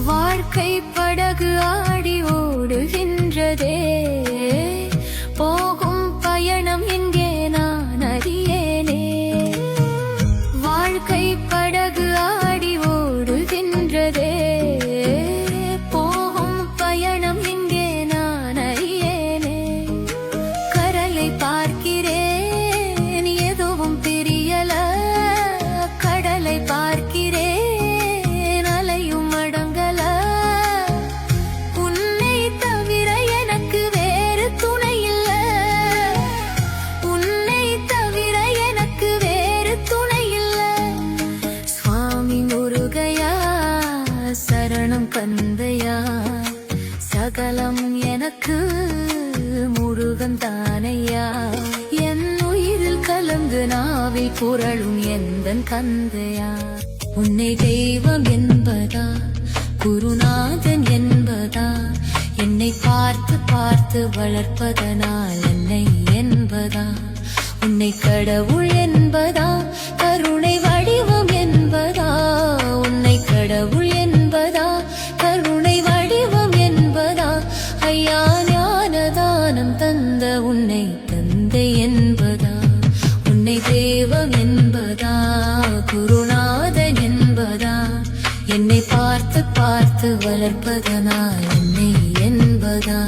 வாழ்க்கை படகு ஆடி ஓடுகின்றதே, போகும் பயணம் எங்கே நான் அறியேனே. வாழ்க்கை படகு ஆடி ஓடுகின்றதே, போகும் பயணம் எங்கே நான் அறியேனே. கரையை பார்க்கிறேன் எதுவும் தெரியல, கடலை பார்க்கிறேன் சரணம் கந்தையா, சகலம் எனக்கு முருகன் தானையா. என் உயிரில் கலந்து நாவில் குரலும் எந்தன் கந்தையா. உன்னை தெய்வம் என்பதா, குருநாதன் என்பதா, என்னை பார்த்து பார்த்து வளர்ப்பதனால் என்னை என்பதா. உன்னை கடவுள் என்பதா, கருணை வடிவம் என்பதா. உன்னை கடவுள் என்பதா, கருணை வடிவம் என்பதா. ஐயா ஞானதானம் தந்த உன்னை தந்தை என்பதா. உன்னை தெய்வம் என்பதா, குருநாதன் என்பதா, என்னை பார்த்து பார்த்து வளர்ப்பதனால் என்னை என்பதா.